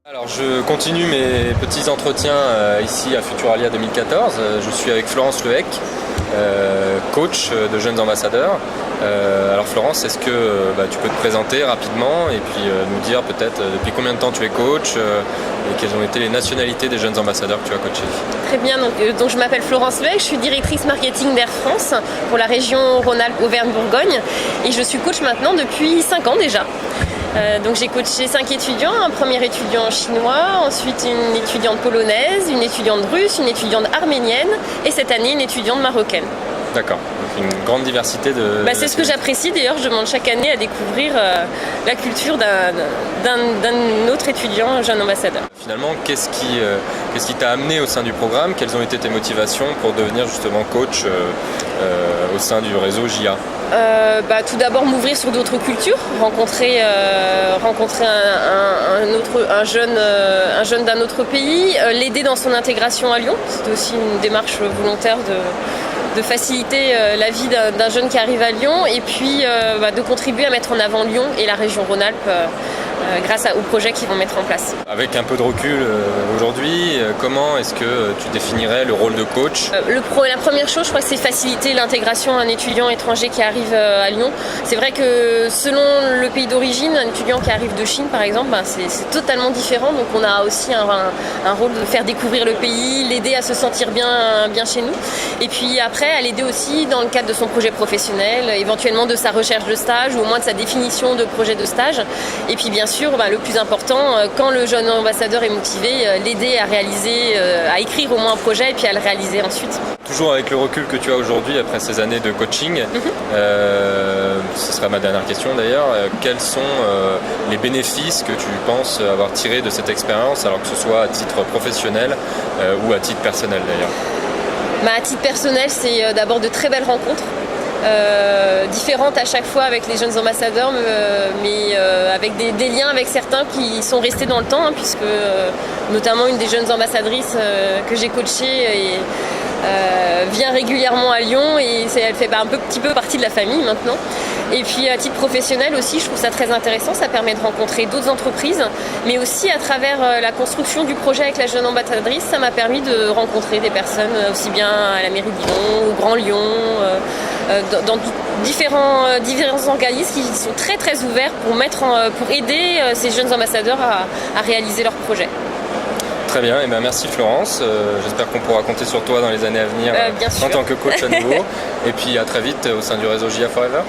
Alors je continue mes petits entretiens ici à Futuralia 2014. Je suis avec Florence Lehec, coach de jeunes ambassadeurs. Alors Florence, est-ce que tu peux te présenter rapidement et puis nous dire peut-être depuis combien de temps tu es coach et quelles ont été les nationalités des jeunes ambassadeurs que tu as coachés? Très bien, donc je m'appelle Florence Lehec, je suis directrice marketing d'Air France pour la région Rhône-Alpes Auvergne-Bourgogne et je suis coach maintenant depuis 5 ans déjà. Donc j'ai coaché 5 étudiants, un premier étudiant chinois, ensuite une étudiante polonaise, une étudiante russe, une étudiante arménienne et cette année une étudiante marocaine. D'accord, donc une grande diversité de... C'est ce que j'apprécie d'ailleurs, je demande chaque année à découvrir la culture d'un autre étudiant, jeune ambassadeur. Finalement, qu'est-ce qui t'a amené au sein du programme? Quelles ont été tes motivations pour devenir justement coach au sein du réseau JA? Tout d'abord m'ouvrir sur d'autres cultures, rencontrer un jeune d'un autre pays, l'aider dans son intégration à Lyon. C'est aussi une démarche volontaire de faciliter la vie d'un jeune qui arrive à Lyon et puis de contribuer à mettre en avant Lyon et la région Rhône-Alpes grâce aux projets qu'ils vont mettre en place. Avec un peu de recul aujourd'hui, comment est-ce que tu définirais le rôle de coach? La première chose, je crois, c'est faciliter l'intégration d'un étudiant étranger qui arrive à Lyon. C'est vrai que selon le pays d'origine, un étudiant qui arrive de Chine par exemple, c'est totalement différent. Donc on a aussi un rôle de faire découvrir le pays, l'aider à se sentir bien chez nous. Et puis après, à l'aider aussi dans le cadre de son projet professionnel, éventuellement de sa recherche de stage ou au moins de sa définition de projet de stage. Et puis bien sûr, le plus important, quand le jeune ambassadeur est motivé, l'aider à réaliser, à écrire au moins un projet et puis à le réaliser ensuite. Toujours avec le recul que tu as aujourd'hui après ces années de coaching, ce sera ma dernière question d'ailleurs, quels sont les bénéfices que tu penses avoir tirés de cette expérience, alors que ce soit à titre professionnel ou à titre personnel d'ailleurs? À titre personnel, c'est d'abord de très belles rencontres. Différentes à chaque fois avec les jeunes ambassadeurs, mais avec des liens avec certains qui sont restés dans le temps, puisque notamment une des jeunes ambassadrices que j'ai coachée vient régulièrement à Lyon et elle fait un petit peu partie de la famille maintenant. Et puis à titre professionnel aussi, je trouve ça très intéressant, ça permet de rencontrer d'autres entreprises, mais aussi à travers la construction du projet avec la jeune ambassadrice, ça m'a permis de rencontrer des personnes aussi bien à la mairie de Lyon, au Grand Lyon, dans différents organismes qui sont très très ouverts pour aider ces jeunes ambassadeurs à réaliser leurs projets. Très bien, et merci Florence, j'espère qu'on pourra compter sur toi dans les années à venir en tant que coach à nouveau, et puis à très vite au sein du réseau JA Forever.